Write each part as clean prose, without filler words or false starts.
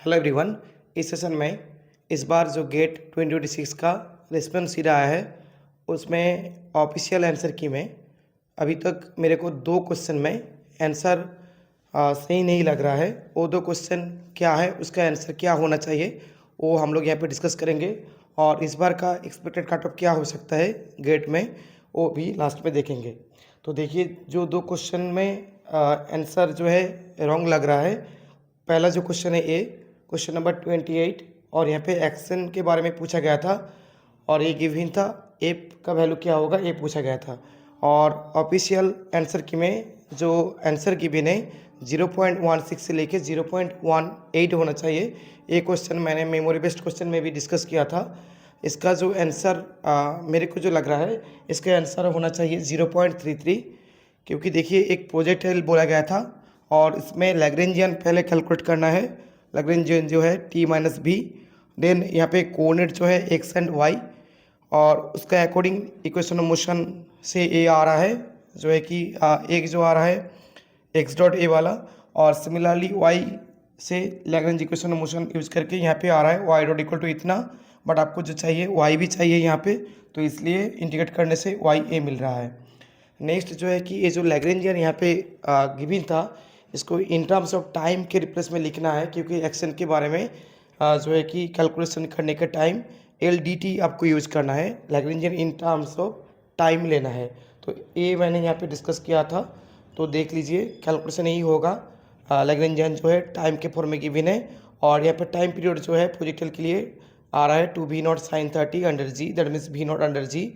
Hello everyone. इस session में इस बार जो गेट 2026 का रिस्पॉन्स शीट आया है उसमें ऑफिशियल आंसर की में अभी तक मेरे को 2 क्वेश्चन में आंसर सही नहीं लग रहा है। वो 2 क्वेश्चन क्या है, उसका आंसर क्या होना चाहिए, वो हम लोग यहाँ पे डिस्कस करेंगे। और इस बार का एक्सपेक्टेड कट ऑफ क्या हो सकता है गेट में, वो भी लास्ट में देखेंगे। तो देखिए, जो 2 क्वेश्चन में आंसर जो है रॉन्ग लग रहा है। पहला जो क्वेश्चन है ए, क्वेश्चन नंबर 28, और यहाँ पे एक्शन के बारे में पूछा गया था और ये गिवन था ए का वैल्यू क्या होगा, ये पूछा गया था। और ऑफिशियल आंसर की में जो आंसर गिवन है 0.16 से लेके 0.18 होना चाहिए। ये क्वेश्चन मैंने मेमोरी बेस्ड क्वेश्चन में भी डिस्कस किया था। इसका जो आंसर मेरे को जो लग रहा है, इसका आंसर होना चाहिए 0.33, क्योंकि देखिए एक प्रोजेक्टाइल बोला गया था और इसमें लैग्रेंजियन पहले कैलकुलेट करना है। लैग्रेंजियन जो है t माइनस बी, देन यहाँ पे कोऑर्डिनेट जो है x एंड y, और उसका अकॉर्डिंग इक्वेशन ऑफ मोशन से a आ रहा है, जो है कि एक जो आ रहा है x डॉट a वाला, और सिमिलरली y से Lagrange equation of motion use करके यहाँ पे आ रहा है y डॉट इक्वल टू इतना, बट आपको जो चाहिए y भी चाहिए यहाँ पे, तो इसलिए इंटीग्रेट करने से y a मिल रहा है। नेक्स्ट जो है कि ये जो लैग्रेंजियन यहाँ पे गिवन था, इसको इन टर्म्स ऑफ टाइम के रिप्लेस में लिखना है, क्योंकि एक्शन के बारे में जो है कि कैलकुलेशन करने का टाइम LDT आपको यूज करना है। Lagrangian in terms of time लेना है, तो ये मैंने यहाँ पे डिस्कस किया था, तो देख लीजिए कैलकुलेशन यही होगा। लैग्रेंजियन जो है टाइम के फॉर्म में गिवन है, और यहाँ पे टाइम पीरियड जो है प्रोजेक्टाइल के लिए आ रहा है 2v0 sin 30 under g, that means v0 under g.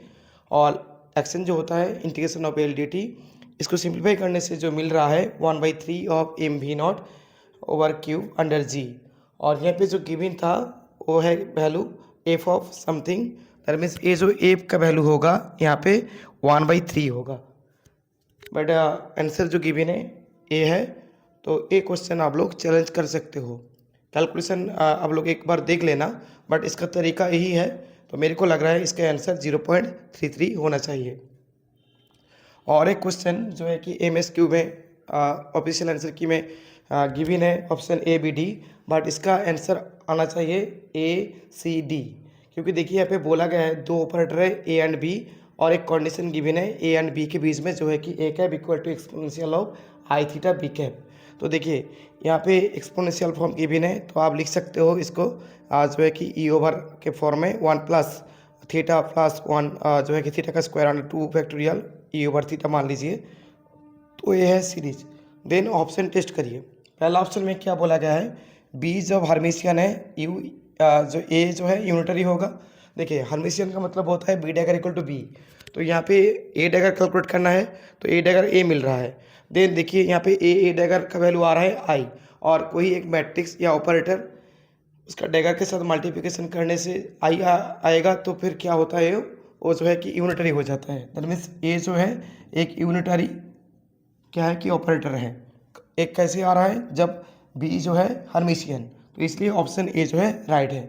और एक्शन जो होता है इंटीग्रेशन ऑफ LDT, इसको सिंप्लीफाई करने से जो मिल रहा है 1/3 of mv0 over cube under g. और यहाँ पे जो गिवन था वो है value f of something, that means ये जो f का वैल्यू होगा यहाँ पे 1/3 होगा, बट आंसर जो गिवन है ए है। तो ये क्वेश्चन आप लोग चैलेंज कर सकते हो। कैलकुलेशन आप लोग एक बार देख लेना, बट इसका तरीका यही है, तो मेरे को लग रहा है इसका आंसर 0.33 होना चाहिए। और एक क्वेश्चन जो है कि MSQ में ऑफिशियल आंसर की में गिवन है option A B D, but इसका आंसर आना चाहिए ACD, क्योंकि देखिए यहाँ पे बोला गया है 2 ऑपरेटर है A एंड B, और एक कंडीशन गिवन है A एंड B के बीच में, जो है कि A cap equal to exponential of I theta B cap. तो देखिए यहाँ पे एक्सपोनेंशियल फॉर्म गिवन है, तो आप लिख सकते हो इसको जो है कि E ओवर के फॉर्म में 1 प्लस थीटा प्लस 1 जो है कि थीटा का square under 2 factorial E over theta मान लीजिए। तो ये है सीरीज। देन ऑप्शन टेस्ट करिए। पहला ऑप्शन में क्या बोला गया है, बी जब हर्मिशियन है यू जो ए जो है यूनिटरी होगा। देखिए हर्मिशियन का मतलब होता है B dagger equal to B, तो यहाँ पे ए डैगर कैलकुलेट करना है, तो ए डैगर ए मिल रहा है। देन देखिए यहाँ पे ए डैगर का वैल्यू आ रहा है आई, और कोई एक मैट्रिक्स या ऑपरेटर उसका डैगर के साथ मल्टीप्लिकेशन करने से आई आएगा, तो फिर क्या होता है वो जो है कि यूनिटरी हो जाता है। दैट मीन्स ए जो है एक यूनिटरी क्या है कि ऑपरेटर है। एक कैसे आ रहा है, जब बी जो है हर्मिशियन, तो इसलिए ऑप्शन ए जो है राइट है।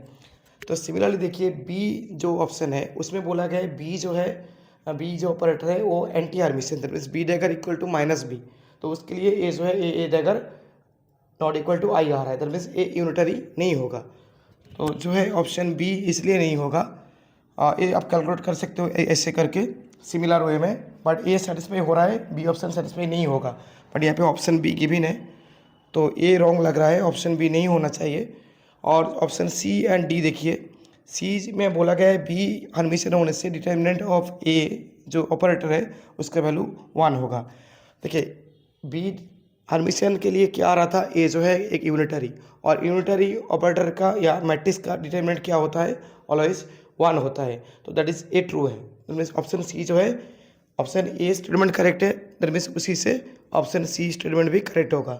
तो सिमिलरली देखिए बी जो ऑप्शन है उसमें बोला गया है बी जो है, बी जो ऑपरेटर है वो anti Hermitian, that means B dagger equal to minus B, तो उसके लिए ए जो है A dagger not equal to I आ रहा है, दैट मीन्स ए यूनिटरी नहीं होगा। तो जो है ऑप्शन बी इसलिए नहीं होगा। ये आप कैलकुलेट कर सकते हो ऐसे करके सिमिलर वे में, बट ये सेटिस्फाई हो रहा है, बी ऑप्शन सेटिस्फाई नहीं होगा, बट यहाँ पे ऑप्शन बी गिवन है, तो ये रॉन्ग लग रहा है, ऑप्शन बी नहीं होना चाहिए। और ऑप्शन सी एंड डी देखिए, सी में बोला गया है बी हर्मिशियन होने से डिटर्मिनेंट ऑफ ए जो ऑपरेटर है उसका वैल्यू 1 होगा। देखिए बी हर्मिशियन के लिए क्या आ रहा था, ए जो है एक यूनिटरी, और यूनिटरी ऑपरेटर का या मैट्रिक्स का डिटर्मिनेंट क्या होता है, ऑलवेज 1 होता है, तो दैट इज ए ट्रू है। दैट मीन्स ऑप्शन सी जो है, ऑप्शन ए स्टेटमेंट करेक्ट है, दैट मीन्स उसी से ऑप्शन सी स्टेटमेंट भी करेक्ट होगा।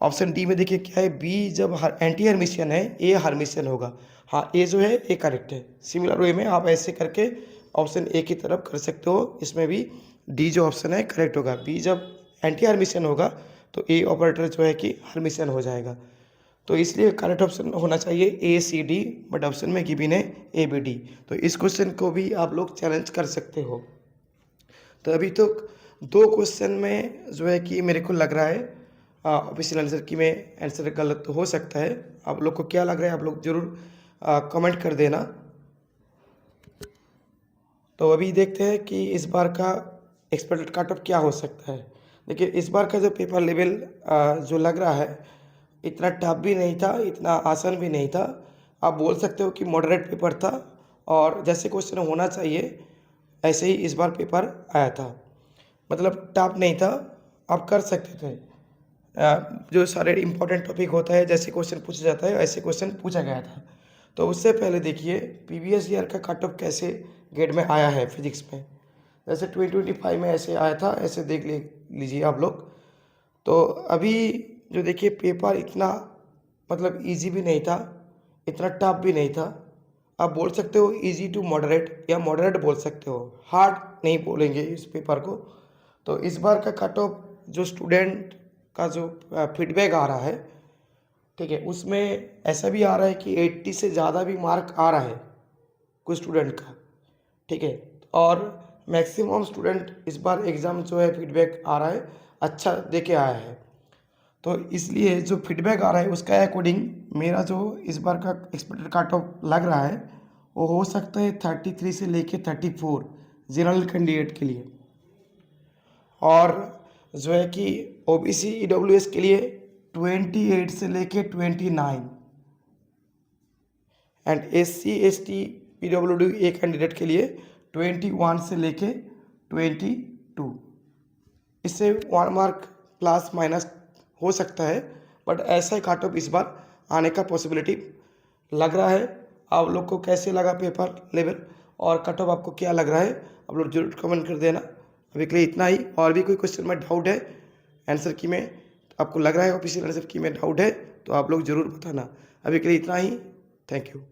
ऑप्शन डी में देखिए क्या है, बी जब एंटी हर्मिशियन है ए हर्मिशियन होगा। हाँ ए जो है ए करेक्ट है। सिमिलर वे में आप ऐसे करके ऑप्शन ए की तरफ कर सकते हो, इसमें भी डी जो ऑप्शन है करेक्ट होगा। बी जब एंटी हर्मिशियन होगा तो ए ऑपरेटर जो है कि हर्मिशियन हो जाएगा, तो इसलिए करेक्ट ऑप्शन होना चाहिए ए सी डी, बट ऑप्शन में गिवन है ए बी डी। तो इस क्वेश्चन को भी आप लोग चैलेंज कर सकते हो। तो अभी तो 2 क्वेश्चन में जो है कि मेरे को लग रहा है ऑफिशियल आंसर की में आंसर गलत हो सकता है। आप लोग को क्या लग रहा है आप लोग ज़रूर कमेंट कर देना। तो अभी देखते हैं कि इस बार का एक्सपेक्टेड कट ऑफ क्या हो सकता है। देखिए इस बार का जो पेपर लेवल जो लग रहा है इतना टफ भी नहीं था, इतना आसान भी नहीं था। आप बोल सकते हो कि मॉडरेट पेपर था और जैसे क्वेश्चन होना चाहिए ऐसे ही इस बार पेपर आया था। मतलब टफ नहीं था, आप कर सकते थे। जो सारे इम्पोर्टेंट टॉपिक होता है जैसे क्वेश्चन पूछा जाता है ऐसे क्वेश्चन पूछा गया था। तो उससे पहले देखिए प्रीवियस ईयर का कट ऑफ कैसे गेट में आया है फिजिक्स में। जैसे 2025 में ऐसे आया था, ऐसे देख लीजिए आप लोग। तो अभी जो देखिए पेपर इतना मतलब इजी भी नहीं था, इतना टफ भी नहीं था। आप बोल सकते हो इजी टू मॉडरेट या मॉडरेट बोल सकते हो, हार्ड नहीं बोलेंगे इस पेपर को। तो इस बार का कट ऑफ जो स्टूडेंट का जो फीडबैक आ रहा है, ठीक है, उसमें ऐसा भी आ रहा है कि 80 से ज़्यादा भी मार्क आ रहा है कुछ स्टूडेंट का, ठीक है। और मैक्सिमम स्टूडेंट इस बार एग्ज़ाम जो है फीडबैक आ रहा है अच्छा दे के आया है। तो इसलिए जो फीडबैक आ रहा है उसका अकॉर्डिंग मेरा जो इस बार का एक्सपेक्टेड कट ऑफ लग रहा है वो हो सकता है 33 से लेके 34 जनरल कैंडिडेट के लिए। और जो है कि ओबीसी ईडब्ल्यूएस के लिए 28 से लेके 29 and SC ST PWD a candidate के लिए 21 से लेके 22। इससे 1 मार्क प्लस माइनस हो सकता है, बट ऐसा ही कट ऑफ इस बार आने का पॉसिबिलिटी लग रहा है। आप लोग को कैसे लगा पेपर लेवल और कट ऑफ आपको क्या लग रहा है आप लोग जरूर कमेंट कर देना। अभी के लिए इतना ही। और भी कोई क्वेश्चन में डाउट है आंसर की में, तो आपको लग रहा है ऑफिशियल आंसर की में डाउट है तो आप लोग ज़रूर बताना। अभी के लिए इतना ही। Thank you.